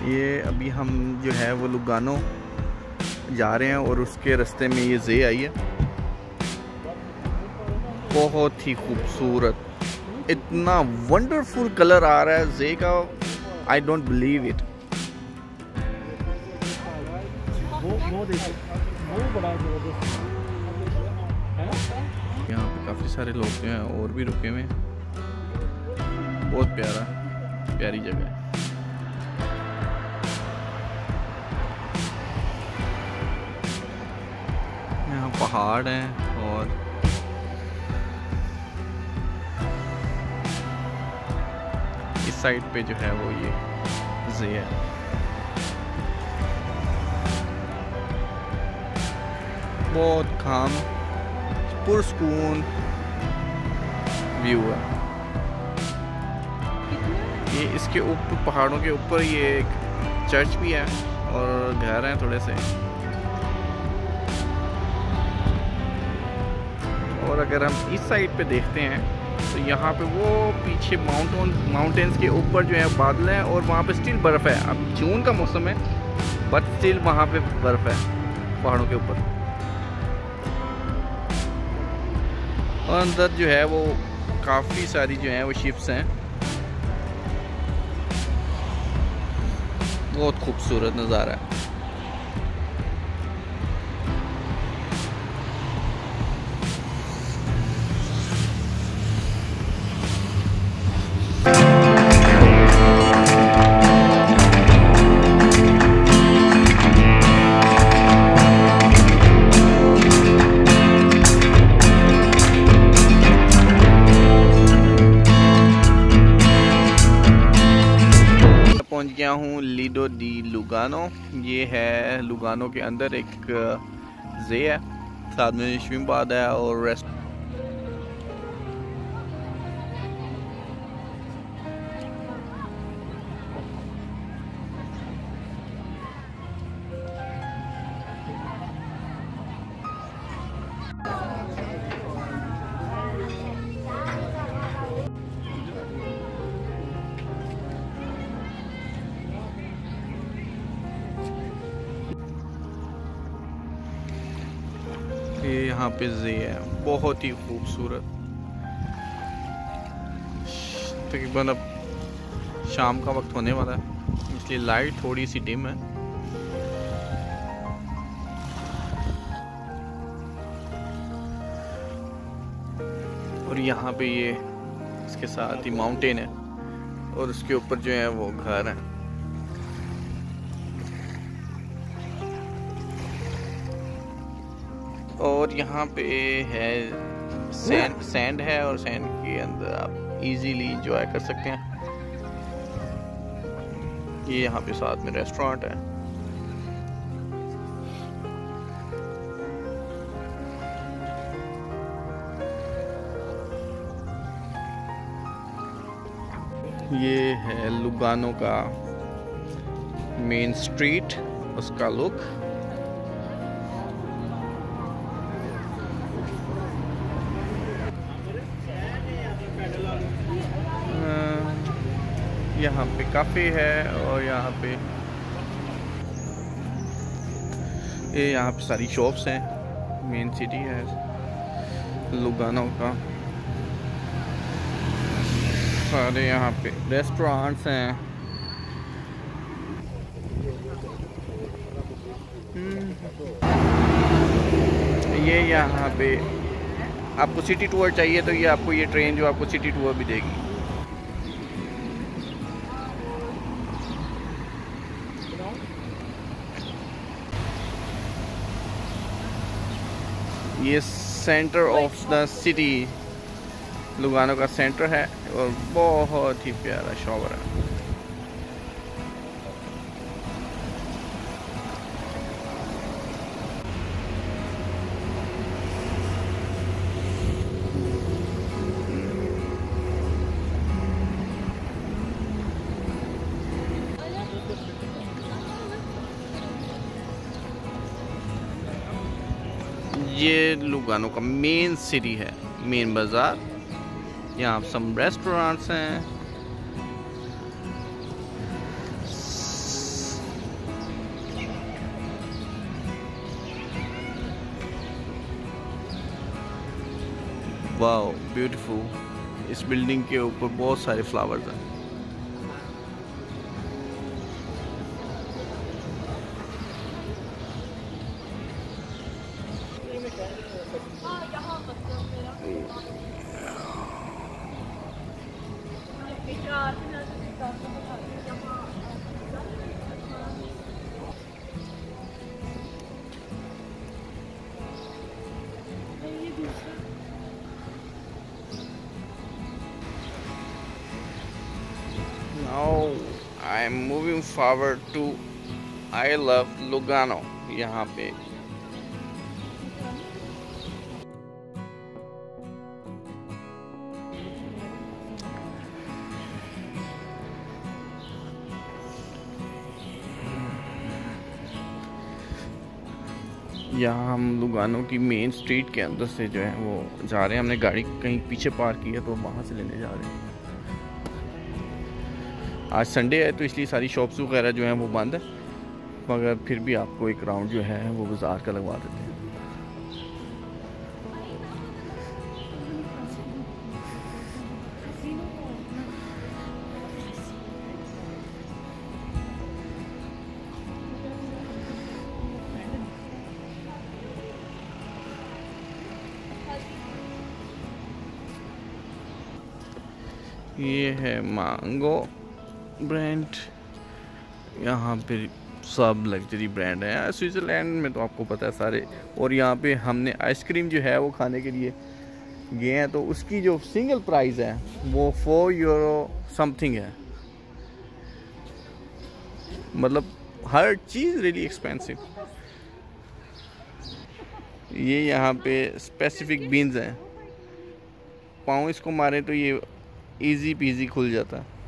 ये अभी हम जो है वो लुगानो जा रहे हैं और उसके रास्ते में ये जे आई है। बहुत ही खूबसूरत, इतना वंडरफुल कलर आ रहा है जे का, आई डोंट बिलीव इट। यहाँ पे काफ़ी सारे लोग जो हैं और भी रुके हुए हैं। बहुत प्यारी जगह है। यहाँ पहाड़ हैं और इस साइड पे जो है वो ये जे है। बहुत काम पुरस्कून व्यू है। ये इसके ऊपर पहाड़ों के ऊपर ये एक चर्च भी है और घर हैं थोड़े से। और अगर हम इस साइड पे देखते हैं तो यहाँ पे वो पीछे माउंटेन्स के ऊपर जो है बादल हैं और वहाँ पे स्टिल बर्फ़ है। अब जून का मौसम है बट स्टिल वहाँ पे बर्फ़ है पहाड़ों के ऊपर। और अंदर जो है वो काफ़ी सारी जो है वो शिप्स हैं। बहुत खूबसूरत नज़ारा है। पहुंच गया हूँ लीडो डी लुगानो। ये है लुगानो के अंदर एक जे है, साथ में स्विम बार है और रेस्ट। ये यहाँ पे जे है, बहुत ही खूबसूरत। तकरीबन अब शाम का वक्त होने वाला है इसलिए लाइट थोड़ी सी डिम है। और यहाँ पे ये इसके साथ ही माउंटेन है और उसके ऊपर जो है वो घर है। और यहाँ पे है सैंड है और सैंड के अंदर आप इजीली इंजॉय कर सकते हैं। ये यहाँ पे साथ में रेस्टोरेंट है। ये है लुगानो का मेन स्ट्रीट, उसका लुक। यहाँ पे काफ़े है और यहाँ पे यहाँ पे सारी शॉप्स हैं। मेन सिटी है लुगानो का। सारे यहाँ पे रेस्टोरेंट्स हैं। ये यहाँ पे आपको सिटी टूर चाहिए तो ये आपको ये ट्रेन जो आपको सिटी टूर भी देगी। ये centre of the city Lugano का सेंटर है और बहुत ही प्यारा शॉवर है। ये लुगानो का मेन सिटी है, मेन बाज़ार। यहाँ सब रेस्टोरेंट्स हैं, वाओ ब्यूटीफुल। इस बिल्डिंग के ऊपर बहुत सारे फ्लावर्स हैं। Now I am moving forward to I love Lugano। यहाँ पे यहाँ हम लुगानो की मेन स्ट्रीट के अंदर से जो है वो जा रहे हैं। हमने गाड़ी कहीं पीछे पार्क की है तो वहाँ से लेने जा रहे हैं। आज संडे है तो इसलिए सारी शॉप्स वगैरह जो हैं वो बंद है, मगर फिर भी आपको एक राउंड जो है वो बाज़ार का लगवा देते हैं। ये है मैंगो ब्रांड। यहाँ पे सब लग्जरी ब्रांड है। स्विट्ज़रलैंड में तो आपको पता है सारे। और यहाँ पे हमने आइसक्रीम जो है वो खाने के लिए गए हैं, तो उसकी जो सिंगल प्राइस है वो 4 यूरो समथिंग है। मतलब हर चीज़ रियली एक्सपेंसिव। ये यहाँ पे स्पेसिफिक बीन्स हैं, पाँव इसको मारें तो ये इजी पीजी खुल जाता है।